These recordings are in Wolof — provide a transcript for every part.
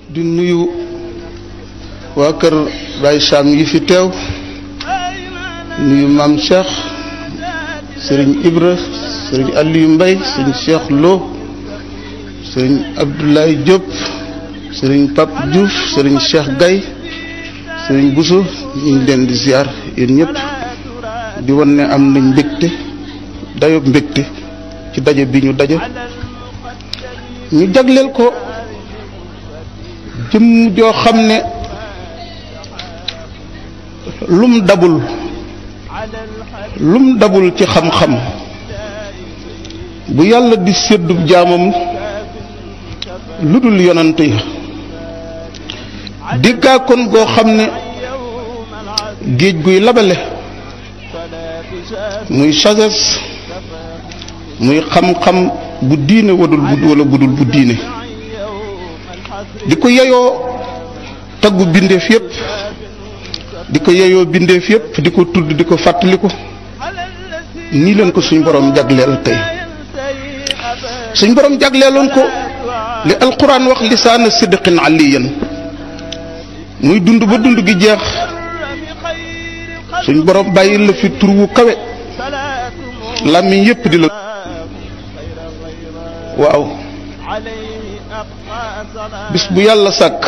di nuyu waa kër Baye Sam yi fi teew nuyu maam Cheikh Serigne Ibra Serigne Aliou Mbaye Serigne Cheikh Lo Serigne Abdoulaye Diop Serigne Pape Diouf Serigne Cheikh Gaye Serigne Bousso ñu ngi leen di ziar yéen ñëpp di wan ne am nañ mbégte dayob mbégte ci daje bi ñu daje ñu jagleel ko jëm joo xam ne lum dabul ci xam-xam bu yàlla di séddub jaamam lu dul yonante ya diggaa kon goo xam ne géej guy labale muy sagesse muy xam-xam bu diine wadul wala budul bu diine di ko yeyoo taggu bindeef yépp di ko yeyoo bindeef yépp di ko tudd di ko fàttaliku nii leen ko suñ borom jagleel tey suñ borom jagleeloon ko li alquran wax lisaana sidqin aliyan muy dund ba dund gi jeex suñ borom bàyyi la fi tur wu kawe làmmiñ yépp di la waaw bis bu yàlla sàkk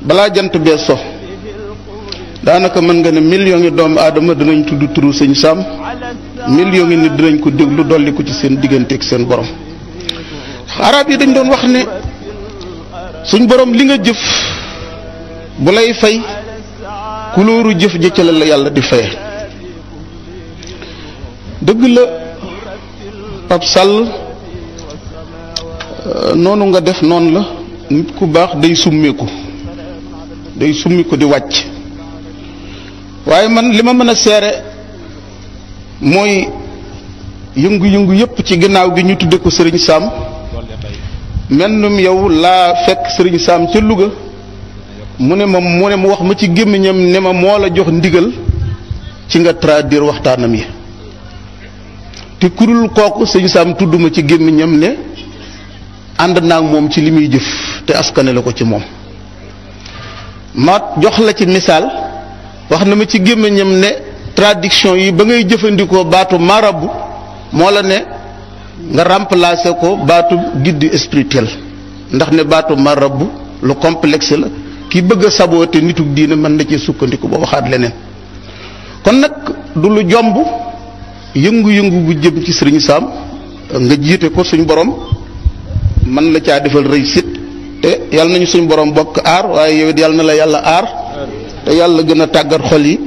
balaa jant bee so daanaka mën nga ne millions yi doomu aadama dinañ tudd turu sëñ Sam millions yi nit dinañ ko déglu dolli ko ci seen diggante ak seen borom arab yi dañ doon wax ne suñ borom li nga jëf bu lay fay kulóoru jëf ji ca la yàlla di faye dëgg la Pape Sall noonu nga def noonu la nit ku baax day summeeku di wàcc waaye man li ma mën a seere mooy yëngu-yëngu yépp ci ginnaaw gi ñu tudde ko Serigne Sam mennum yow laa fekk Serigne Sam ca Louga mu ne mu wax ma ci gémmiñam ne ma moo la jox ndigal ci nga traduire waxtaanam yi te kurul kooku Serigne Sam tudduma ci gémmiñam ne ànd naa ak moom ci li muy jëf te askane la ko ci moom ma jox la ci misaal wax na ma ci gémmiñam ne traduction yi ba ngay jëfandikoo baatu marabu moo la ne nga remplacer ko baatu guide spirituel ndax ne baatu marabu lu complexe la ki bëgg a saboter nitu diine mën na ci sukkandiku ba waxaat leneen kon nag du lu jomb yëngu-yëngu bu jëm ci Serigne Sam nga jiite ko suñ borom man la caa defal réussite te yàlla nañu suñ borom bokk aar waaye yow it yàlla na la yàlla aar te yàlla gën a tàggat xol yi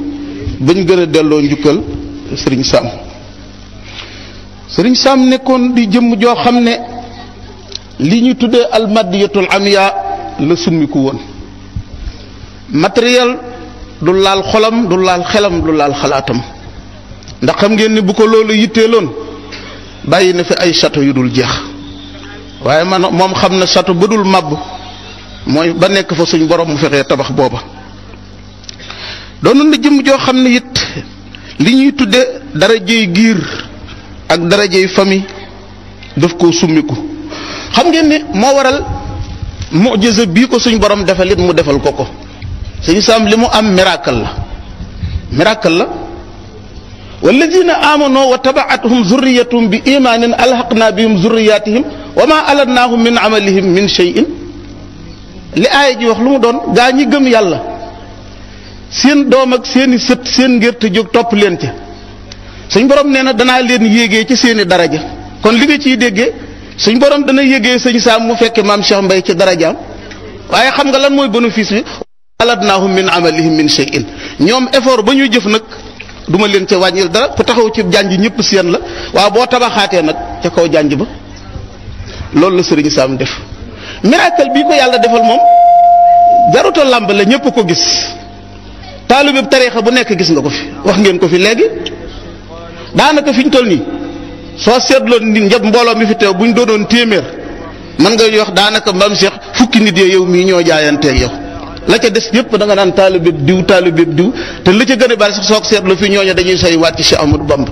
bañ gën a delloo njukkal Serigne Sam Serigne Sam nekkoon di jëmm joo xam ne li ñu tuddee almadiyatul amiya la summiku woon matériel du laal xolam du laal xelam du laal xalaatam ndax xam ngeen ni bu ko loolu yitteeloon bàyyi na fi ay château yu dul jeex waaye man moom xam na château ba dul màbb mooy ba nekk fa suñ borom mu fexee tabax booba doonoon na jëmm joo xam ne it li ñuy tudde darajey giir ak darajey famille daf koo summiku xam ngeen ne moo waral mu'jiza bii ko suñ borom defal it mu defal ko suñu Sam li mu am miracle la walladina amanu wa tabaatuhum zurriyatuhum bi imanin alhaqna bihim zurriyatihim wa ma alatnahum min amalihim min shay'in li aaya ji wax lu mu doon gaa ñi gëm yàlla seen doom ak seeni sët seen ngir te jóg topp leen ca suñ borom nee na danaa leen yéegee ci seeni daraja kon li nga ciy déggee suñ borom dana yéegee sëñ Sam mu fekke maam Cheikh Mbaye ci darajaam waaye xam nga lan mooy bénéfice bi alatnahum min amalihim min shay'in ñoom effort ba ñuy jëf nag duma leen ca wàññil dara ku taxaw ci janj ñëpp seen la waaw boo tabaxaatee nag ca kaw janj ba loolu la Serigne Sam def miracle bii ko yàlla defal moom jaruta làmb la ñëpp ko gis taalibe tariixa bu nekk gis nga ko fi wax ngeen ko fi léegi daanaka fi ñu toll nii soo seetloon nit njab mbooloo mi fi teew bu ñu doonoon téeméer mën nga wax daanaka mbam Cheikh fukki nit yee yow mii ñoo jaayanteeg yow la ca des yëpp da nga naan taalibe diw te la ca gën a bari sax soo ko seetlu fi ñooñu dañuy say waat ci Cheikh Ahmadou Bamba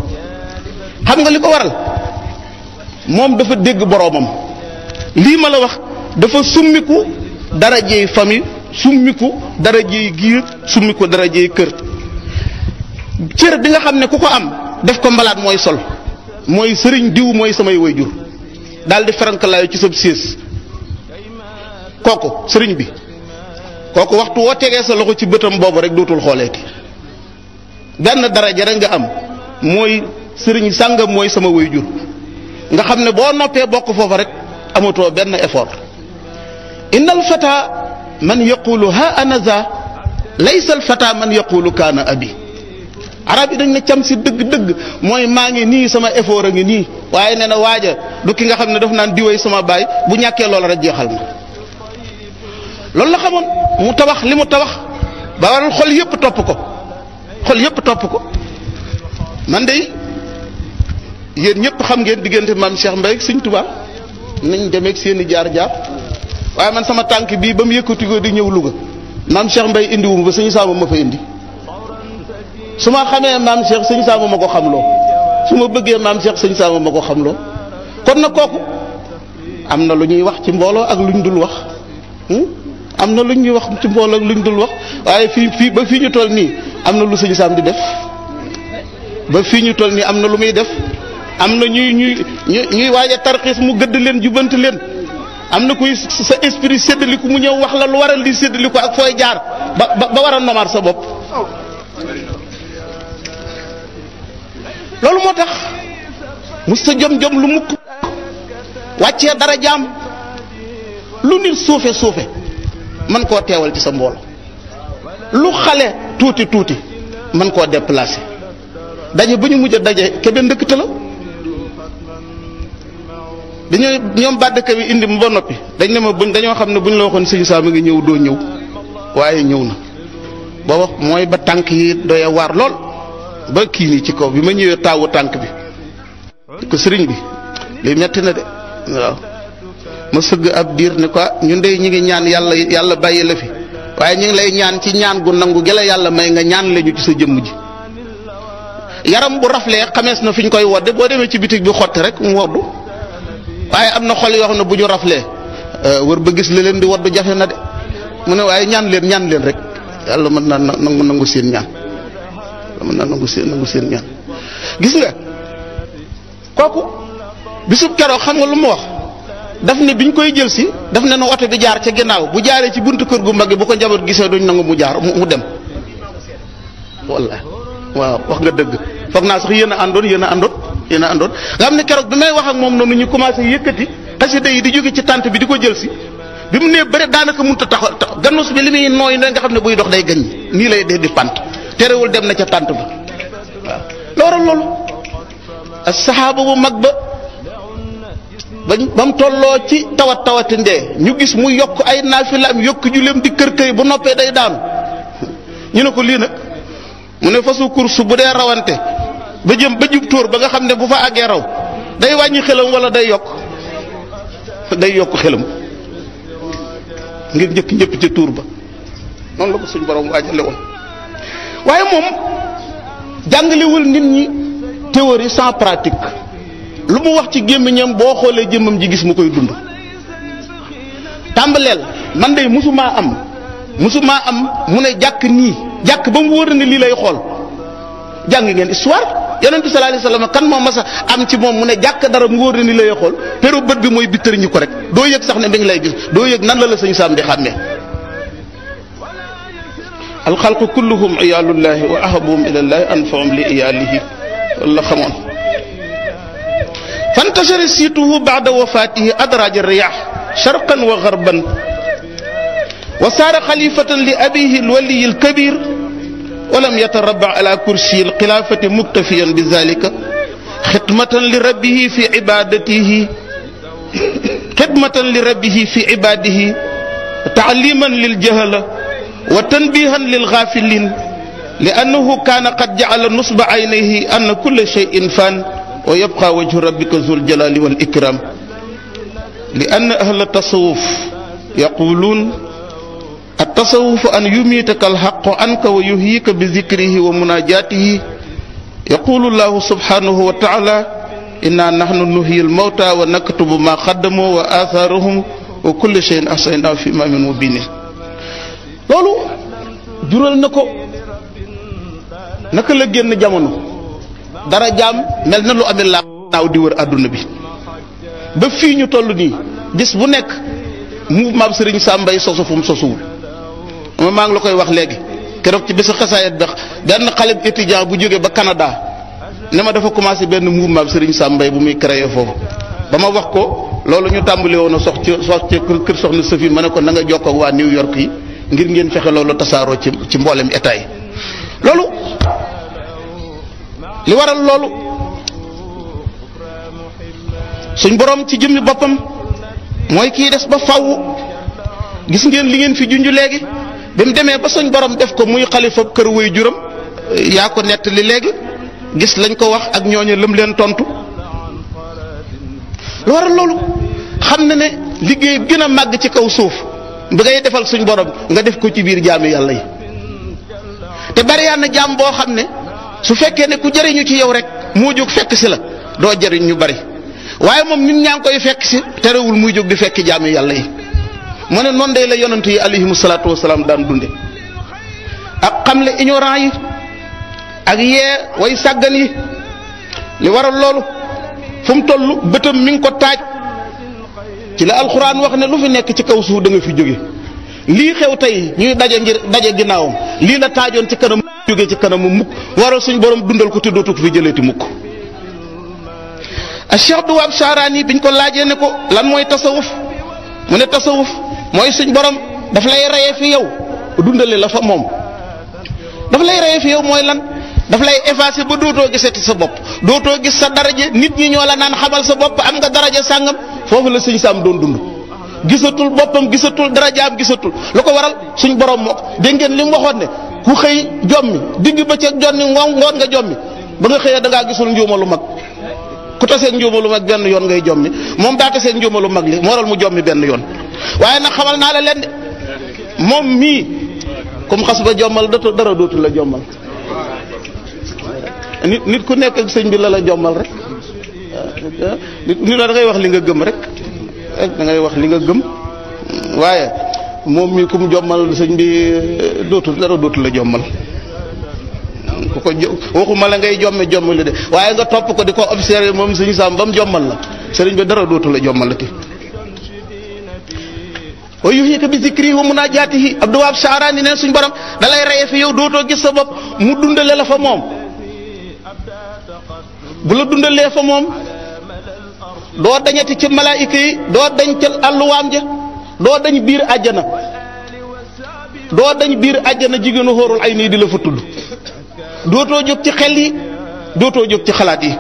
xam nga li ko waral moom dafa dégg boroomam lii ma la wax dafa summiku darajey famille summiku darajey giir summiku darajey kër. cër bi nga xam ne ku ko am def ko mbalaat mooy sol mooy sëriñ diw mooy samay wayjur daal di farankalaayu ci sab siis kooku sëriñ bi kooku waxtu woo tegee sa loxo ci bëtam boobu rek dootul xooleeti benn daraja rek nga am mooy sëriñ sàngam mooy sama wayjur nga xam ne boo noppee bokk foofa rek amatoo benn effort. innal fata man yaqulu ha ana za laysa al fata man yaqulu kaana abi. arab yi dañ ne cam si dëgg-dëgg mooy maa ngi nii sama effort a ngi nii waaye nee na waaja du ki nga xam ne daf naan diwéy sama baay bu ñàkkee loola rek jeexal na. loolu la xamoon mu tabax li mu tabax ba waral xol yépp topp ko xol yépp topp ko. man de yéen ñëpp xam ngeen diggante maam Cheikh Mbaye ak Sëñ Tuubaa nañ demeeg seeni jaar-jaar waaye man sama tànk bii ba mu yëkkati ko di ñëw Louga maam Cheikh Mbaye indiwuma ba Sëñ Saama ma fa indi. su ma xamee maam Cheikh Sëñ Saama ma ko xamloo su ma bëggee maam Cheikh Sëñ Saama ma ko xamloo kon nag kooku am na lu ñuy wax ci mbooloo ak luñ dul wax am na lu ñuy wax ci mbooloo ak luñ dul wax waaye fii ba fii ñu toll nii am na lu Sëñ Saam di def ba fii ñu toll nii am na lu muy def am na ñuy waaj a tarxiis mu gëdd leen jubanti leen am na kuy sa esprit séddaliku mu ñëw wax la lu waral di séddaliku ak fooy jaar ba war a nomar sa bopp. loolu moo tax mus sa jom lu mukk wàccee dara jaam lu nit suufe mën koo teewal ci sa mbooloo lu xale tuuti mën koo déplacer daje ba ñu mujj a daje ke benn dëkk la dañoo ñoom bàddka bi indi mu ba noppi dañ ne ma dañoo xam ne buñ la waxoon Sëñ Saam a ngi ñëw doo ñëw waaye ñëw na booba mooy ba tànk yi doye waar lool ba kii nii ci kaw bi ma ñëwee taawu tànk bi ko sëriñ bi li metti na de waaw ma sëgg ab diir ne ko ñun de ñi ngi ñaan yàlla bàyyi la fi waaye ñu ngi lay ñaan ci ñaan gu nangu gi la yàlla may nga ñaan lañu ci sa jëmm ji. yaram bu raflee xamees na fi ñu koy wodde boo demee ci bitig bi xotti rek mu woddu waaye am na xol yoo xam ne bu ñu raflee wër ba gis la leen di woddu jafe na de mu ne waaye ñaan leen rek yàlla mën naa nangu seen ñaan. mën naa nangu seen ñaan gis nga kooku bisub keroog xam nga lu mu wax daf ne biñ koy jël si daf ne na oto bi jaar ca ginnaaw bu jaaree ci buntu kër gu mag gi bu ko njaboot gisee duñ nangu mu jaar mu dem. wallaay waaw wax nga dëgg foog naa sax yéen a àndoon nga xam ne keroog bi may wax ak moom noonu ñu commencé yëkkati xasida yi di jóge ci tànt bi di ko jël si bi mu nee bëre daanaka mënut a taxaw gannus bi li muy nooy nga xam ne buy dox day gañ nii lay dee di pant. terewul dem na ca tànt ba waaw loolu as-saxaaba bu mag ba mu tolloo ci tawati ndee ñu gis mu yokk ay naafilaam yokk juleem di kër bu noppee day daanu ñu ne ko lii nag mu ne fasu course bu dee rawante ba jub tóor ba nga xam ne bu fa àggee raw day wàññi xelam wala day yokk xelam ngir njëkk ñëpp ca tóor ba noonu la ko suñ borom waajale woon. waaye moom jàngalewul nit ñi théorie sans pratique lu mu wax ci gémmiñam boo xoolee jëmmam ji gis mu koy dund. tàmbaleel man de musumaa am mu ne jàkk nii jàkk ba mu wóor ne lii lay xool jàng ngeen histoire yonent bi sallallahu alayhi wasallam kan moo mas a am ci moom mu ne jàkk dara mu wóor ne lii lay xool pero bët bi mooy bittër ñi ko rek doo yëg sax ne mi ngi lay gis doo yëg nan la Sëñ Saam di xàmmee. alxalqu kulluhum iyaalullahi wa ahabuhum ilallahi anfahum li iyaalihi loolu la xamoon. fantashara siituhu ba'da wafaatihi adraja riyaax sharqan wa garban wa saara xalifatan li abihi alwaliyi alkabir wa lam yatarabba ala kursi alxilaafati muktafiyan bi zalika xidmatan li rabbihi fi ibadatihi fi ibadihi taaliman lil jahala wa tanbihan lil ghafilin li annahu kaana qad ja'ala nusba aynayhi anna kulla shay'in fan wa yabqa wajhu rabbika zul jalali wal ikram li anna ahla tasawuf yaqulun at-tasawuf an yumitaka al-haqqu anka wa yuhyika bi dhikrihi wa munajatihi yaqulu Allahu subhanahu wa ta'ala inna nahnu nuhyi al-mawta wa naktubu ma qaddamu wa atharuhum wa kulli shay'in ahsaynaahu fi imaamin mubiin loolu jural na ko naka la génn jamono dara jaam mel na lu amee laaw di wër àdduna bi ba fii ñu toll nii bis bu nekk mouvement Serigne Sam Mbaye sosu fu mu sosuwul maa ngi la koy wax léegi keroog ci bésu xasaayat bi benn xale bu étudiant bu jógee ba Canada ne ma dafa commencé benn mouvement Serigne Sam Mbaye bu muy créé foofu ba ma wax ko loolu ñu tàmbali woon a sox ci kër soxna Sophie ma ne ko na nga jokkoo ak waa New York yi ngir ngeen fexe loolu tasaaroo ci mboolem état yi loolu li waral loolu suñ borom ci jëmmi boppam mooy kii des ba faww gis ngeen li ngeen fi junj léegi ba mu demee ba suñ borom def ko muy xalifa kër way juram yaa ko nett li léegi gis lañ ko wax ak ñooñu lëm leen tontu lu waral loolu xam na ne liggéey gën a màgg ci kaw suuf bi ngay defal suñ borom nga def ko ci biir jaami yàlla yi te bari yaa na jaam boo xam ne su fekkee ne ku jëriñu ci yow rek moo jóg fekk si la doo jëriñ ñu bari waaye moom ñun ñaa ngi koy fekk si terewul muy jóg di fekk jaami yàlla yi mu ne noonu day la yonent yi alayhimu salaatu wasalaam daan dunde ak xamle ignorant yi ak yee way sàggan yi li waral loolu fu mu toll bëtam mi ngi ko taaj ci la alxuraan wax ne lu fi nekk ci kaw suuf da nga fi jóge lii xew tey ñuy daje ginnaawam lii la taajoon ci kanam jóge ci kanamu mukk waral suñ borom dundal ko te dootu ko fi jëleeti mukk a Cheikh Duwaab Sharaani biñ ko laajee ne ko lan mooy tasawuf mu ne tasawuf mooy suñ borom daf lay reye fi yow dundale la fa moom daf lay reye fi yow mooy lan daf lay effacer ba dootoo gisati sa bopp dootoo gis sa daraje nit ñi ñoo la naan xamal sa bopp am nga daraja sàngam foofu la sëñ Sam doon dund gisatul boppam gisatul darajaam gisatul lu ko waral suñ borom moo dégg ngeen li mu waxoon ne ku xëy jommi digg ba ceeg jonni ngoon nga jommi ba nga xëyee da ngaa gisul njuumalu mag ku taseeg njuumalu mag benn yoon ngay jommi moom daa taseeg njuumalu mag li moo waral mu jommi benn yoon waaye nag xamal naa la leen de moom mii comme xas ba jommal dara dootul la jommal nit ku nekk ak sëñ bi la jommal rek nit la da ngay wax li nga gëm rek da ngay wax li nga gëm waaye moom mi ku mu jommal sëñ bi dara dootul la jommal ku ko waxuma la ngay jomme li de waaye nga topp ko di ko observer moom sëñ Sam ba mu jommal la sëriñ bi dara dootul la jommal la ti wa yuhyika bi zikri wa munajaatihi Abdou Wahab Sha'rani ne suñ borom da lay reye fi yow dootoo gis sa bopp mu dundale la fa moom bu la dundalee fa moom doo dañati ci malaayika yi doo dañ ca àlluwaam ja doo dañ biir àjjana jigéenu xóorul ay nii di la fa tudd dootoo jóg ci xel yi dootoo jóg ci xalaat yi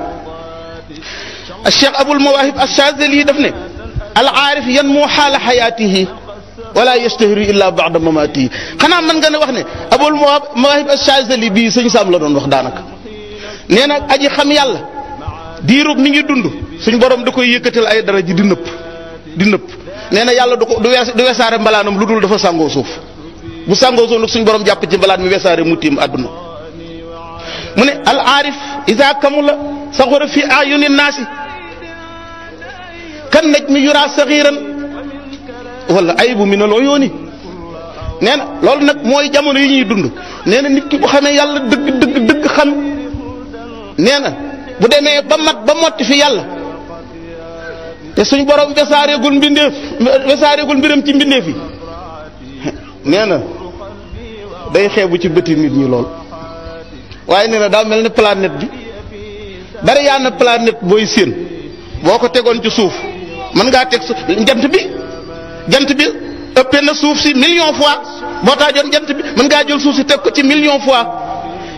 Cheikh Abul Mawahib Ash-Shazali daf ne al aarif yan moo xaala xayaatihi wala yastahiru illa ba'da mamaatihi xanaa mën nga ne wax ne Abul Mawahib Ash-Shazali bii sëñ Sam la doon wax daanaka nee na aji xam yàlla diirub mi ngi dund suñ borom da koy yëkkatal ay dara ji di nëpp nee na yàlla du wesaare mbalaanam lu dul dafa sàngoo suuf bu sàngoo suuf nag suñ borom jàpp ci mbalaan mi wesaare mu tiim àdduna mu ne al aarif isa kamula saxura fi ayuni naasi kan najmi yura saxiran wala aybu min al uyuni nee na loolu nag mooy jamono yi ñuy dund nee na nit ki bu xamee yàlla dëgg xam nee na bu demee ba mat ba motti fi yàlla te suñ borom wesaareegul mbiram ci mbindeef yi nee na day xeebu ci bëti nit ñi lool waaye nee na daa mel ne planète bi bari yaa na planète booy séen boo ko tegoon ci suuf mën ngaa teg jant bi ëppee na suuf si million fois boo taajoon jant bi mën ngaa jël suuf si teg ko ci million fois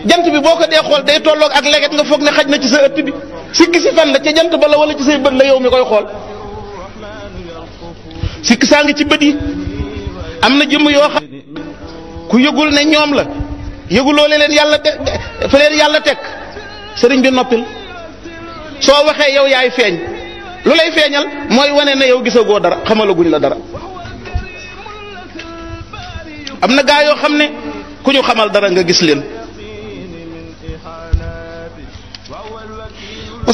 jant bi boo ko dee xool day tolloog ak leget nga foog ne xaj na ci sa ëtt bi sikki si fan la ca jant ba la wala ci say bët la yow mi koy xool sikki saa ngi ci bët yi am na jëmm yoo xam ku yëgul ne ñoom la yëguloo leen yàlla fa leen yàlla teg sëriñ bi noppil soo waxee yow yaay feeñ lu lay feeñal mooy wane ne yow gisagoo dara xamalaguñ la dara am na gaa yoo xam ne ku ñu xamal dara nga gis leen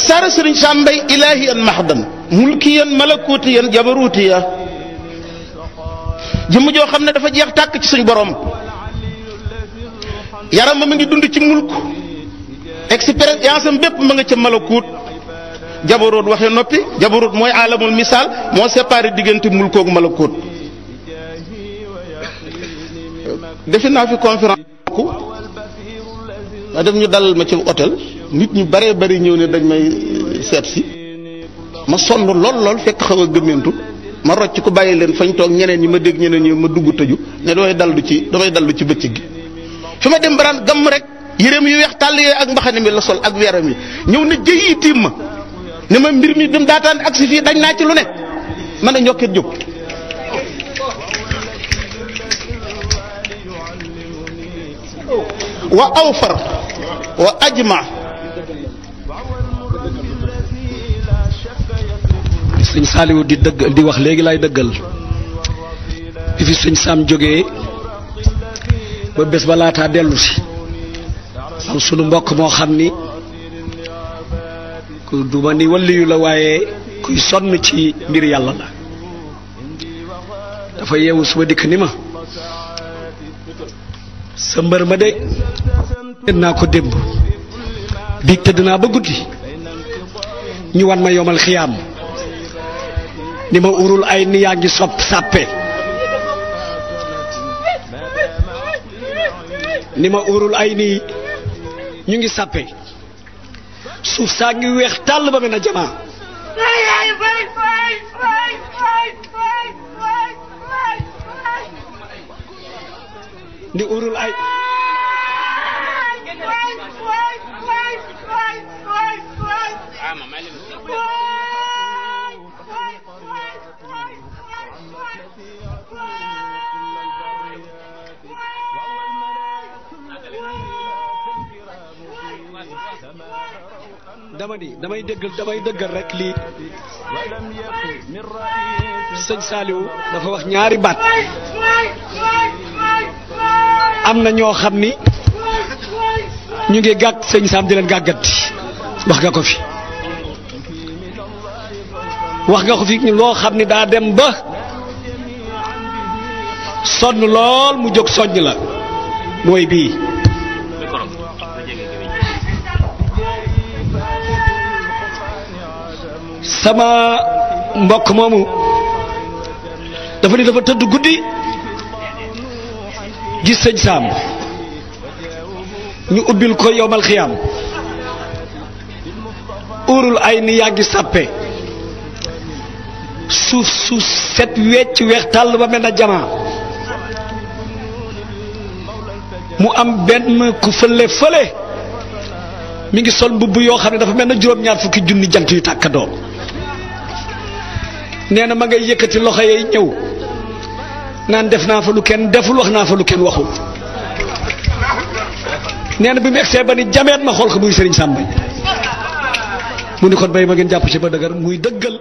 saara sëriñ Sam Mbaye ilaahiyan mahdan mulkiyan malakutiyan jabarutiya jëmm joo xam ne dafa jeex tàkk ci suñ borom yaram ma ngi dund ci mulk expérience am bépp ma nga ca malakuut jabaroot waxe noppi jabaroot mooy alamul misaal moo séparé diggante mulk ak malakuut defe naa fi conférence ma def ñu dalal ma ci hôtel nit ñu bare bari ñëw ne dañ may seet si ma sonn lool fekk xaw a gëmmentu ma rocc ko bàyyi leen fañ toog ñeneen ñi ma dégg ñeneen ñi ma dugg tëju ne damay dallu ci bëccëg gi fi ma dem baraan gamm rek yéreem yu weex tàll yooyu ak mbaxane mi la sol ak weeram yi ñëw na jëyi tiim ma ne ma mbir mi bi mu daataan agsi fii dañ naa ci lu ne man a ñokket jóg wa awfar wa ajma sëñ Saliou di wax léegi lay dëggal bi fi sëñ Sam jógee ba bés ba laataa dellu si am sunu mbokk moo xam ni ku duma ni waliyu la waaye kuy sonn ci mbir yàlla la dafa yeewu suba dikk ni ma sa mbër ma de tëdd naa ko démb biig tëdd naa ba guddi ñu wan ma yomal xiyaam ni ma urul ay ni yaa ngi sàppe ni ma urul ay nii ñu ngi sàppe suuf saa ngi weex tàll ba mel na jamaa ni urul ay damay dëggal rek lii sëñ Saliou dafa wax ñaari baat am na ñoo xam ni ñu ngi gàgg sëñ Sam di leen gàggati wax nga ko fi loo xam ni daa dem ba sonn lool mu jóg soññ la mooy bii sama mbokk moomu dafa ni dafa tëdd guddi gis sëñ Sam ñu ubbil ko yowmal xiyaam urul ay ni yaa ngi sàppe suuf set wecc weex tàll ba mel na jamaa mu am benn ku fële mi ngi sol mbubb yoo xam ne dafa mel na juróom-ñaar fukki junni jant yu tàkkandoo nee na ma ngay yëkkati loxo yi ñëw naan def naa fa lu kenn deful wax naa fa lu kenn waxul nee na bi mu egsee ba ni jameet ma xool ko muy Serigne Sam Mbaye mu ni kon bay ma ngeen jàpp ci ba dëgër muy dëggal